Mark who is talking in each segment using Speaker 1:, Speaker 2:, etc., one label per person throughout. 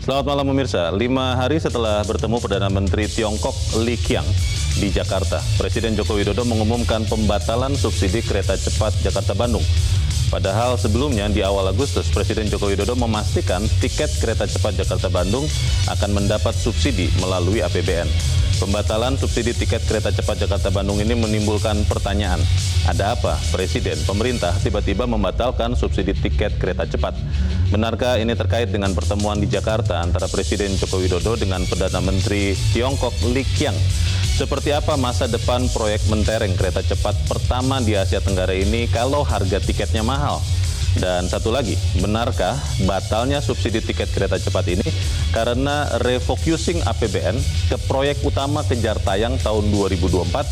Speaker 1: Selamat malam pemirsa. 5 hari setelah bertemu Perdana Menteri Tiongkok Li Qiang di Jakarta, Presiden Joko Widodo mengumumkan pembatalan subsidi kereta cepat Jakarta-Bandung. Padahal sebelumnya di awal Agustus, Presiden Joko Widodo memastikan tiket kereta cepat Jakarta-Bandung akan mendapat subsidi melalui APBN. Pembatalan subsidi tiket kereta cepat Jakarta-Bandung ini menimbulkan pertanyaan, ada apa Presiden, pemerintah tiba-tiba membatalkan subsidi tiket kereta cepat? Benarkah ini terkait dengan pertemuan di Jakarta antara Presiden Joko Widodo dengan Perdana Menteri Tiongkok Li Qiang? Seperti apa masa depan proyek mentereng kereta cepat pertama di Asia Tenggara ini kalau harga tiketnya mahal? Dan satu lagi, benarkah batalnya subsidi tiket kereta cepat ini karena refocusing APBN ke proyek utama kejar tayang tahun 2024,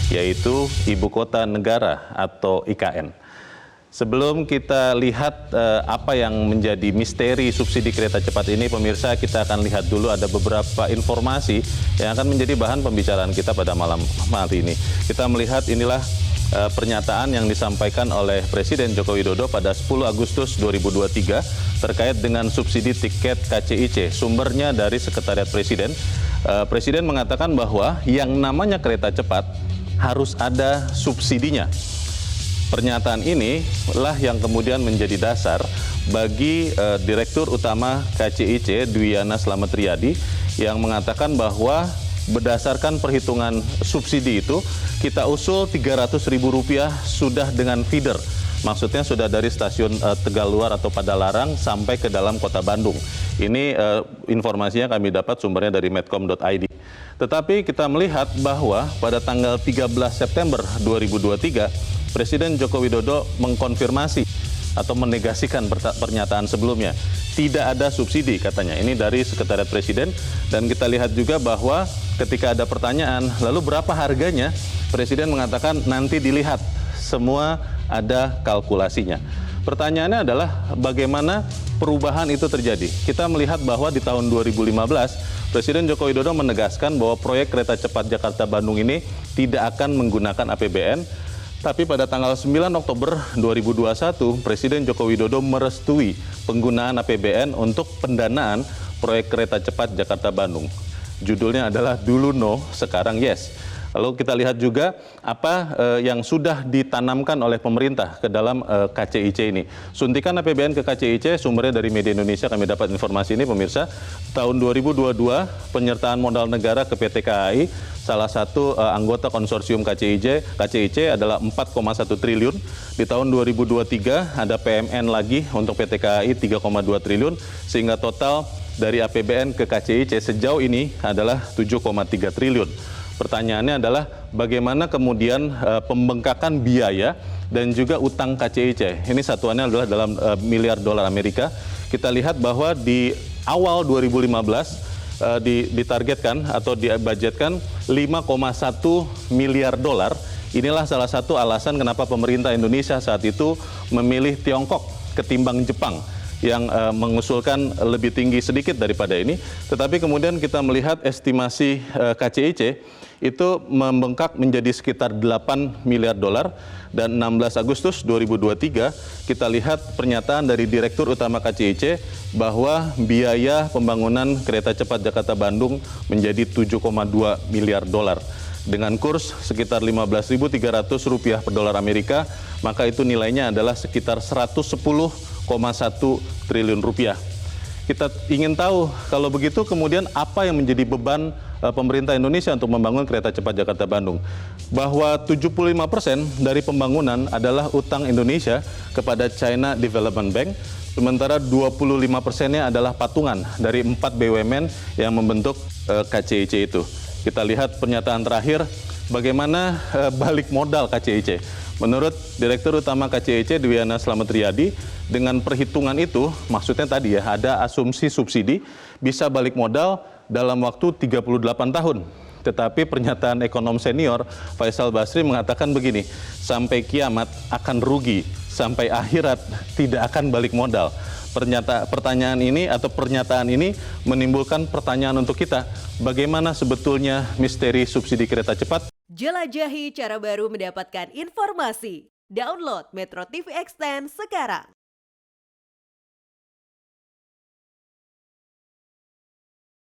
Speaker 1: yaitu Ibu Kota Negara atau IKN? Sebelum kita lihat apa yang menjadi misteri subsidi kereta cepat ini, pemirsa, kita akan lihat dulu ada beberapa informasi yang akan menjadi bahan pembicaraan kita pada malam hari ini. Kita melihat inilah pernyataan yang disampaikan oleh Presiden Joko Widodo pada 10 Agustus 2023 terkait dengan subsidi tiket KCIC. Sumbernya dari Sekretariat Presiden. Presiden mengatakan bahwa yang namanya kereta cepat harus ada subsidinya. Pernyataan ini lah yang kemudian menjadi dasar bagi Direktur Utama KCIC, Dwiana Slamet Riyadi, yang mengatakan bahwa berdasarkan perhitungan subsidi itu, kita usul Rp300.000 sudah dengan feeder. Maksudnya sudah dari stasiun Tegaluar atau Padalarang sampai ke dalam kota Bandung. Ini informasinya kami dapat sumbernya dari medcom.id. Tetapi kita melihat bahwa pada tanggal 13 September 2023, Presiden Joko Widodo mengkonfirmasi atau menegasikan pernyataan sebelumnya. Tidak ada subsidi katanya. Ini dari Sekretariat Presiden. Dan kita lihat juga bahwa ketika ada pertanyaan, lalu berapa harganya? Presiden mengatakan nanti dilihat. Semua ada kalkulasinya. Pertanyaannya adalah bagaimana perubahan itu terjadi. Kita melihat bahwa di tahun 2015, Presiden Joko Widodo menegaskan bahwa proyek kereta cepat Jakarta-Bandung ini tidak akan menggunakan APBN. Tapi pada tanggal 9 Oktober 2021, Presiden Joko Widodo merestui penggunaan APBN untuk pendanaan proyek kereta cepat Jakarta-Bandung. Judulnya adalah dulu no, sekarang yes. Lalu kita lihat juga apa yang sudah ditanamkan oleh pemerintah ke dalam KCIC ini. Suntikan APBN ke KCIC, sumbernya dari Media Indonesia, kami dapat informasi ini pemirsa. Tahun 2022, penyertaan modal negara ke PT KAI, salah satu anggota konsorsium KCIC adalah 4,1 triliun. Di tahun 2023 ada PMN lagi untuk PT KAI 3,2 triliun, sehingga total dari APBN ke KCIC sejauh ini adalah 7,3 triliun. Pertanyaannya adalah bagaimana kemudian pembengkakan biaya dan juga utang KCIC. Ini satuannya adalah dalam miliar dolar Amerika. Kita lihat bahwa di awal 2015 ditargetkan atau dibudgetkan 5,1 miliar dolar. Inilah salah satu alasan kenapa pemerintah Indonesia saat itu memilih Tiongkok ketimbang Jepang, yang mengusulkan lebih tinggi sedikit daripada ini. Tetapi kemudian kita melihat estimasi KCIC itu membengkak menjadi sekitar 8 miliar dolar. Dan 16 Agustus 2023 kita lihat pernyataan dari Direktur Utama KCIC bahwa biaya pembangunan kereta cepat Jakarta-Bandung menjadi 7,2 miliar dolar. Dengan kurs sekitar Rp15.300 per dolar Amerika, maka itu nilainya adalah sekitar 110,1 triliun rupiah. Kita ingin tahu kalau begitu kemudian apa yang menjadi beban pemerintah Indonesia untuk membangun kereta cepat Jakarta-Bandung. Bahwa 75% dari pembangunan adalah utang Indonesia kepada China Development Bank, sementara 25%-nya adalah patungan dari 4 BUMN yang membentuk KCIC itu. Kita lihat pernyataan terakhir bagaimana balik modal KCIC. Menurut Direktur Utama KCIC, Dwiana Slamet Riyadi, dengan perhitungan itu, maksudnya tadi ya, ada asumsi subsidi bisa balik modal dalam waktu 38 tahun. Tetapi pernyataan ekonom senior Faisal Basri mengatakan begini, sampai kiamat akan rugi, sampai akhirat tidak akan balik modal. Pertanyaan ini atau pernyataan ini menimbulkan pertanyaan untuk kita, bagaimana sebetulnya misteri subsidi kereta cepat?
Speaker 2: Jelajahi cara baru mendapatkan informasi. Download Metro TV Extend sekarang.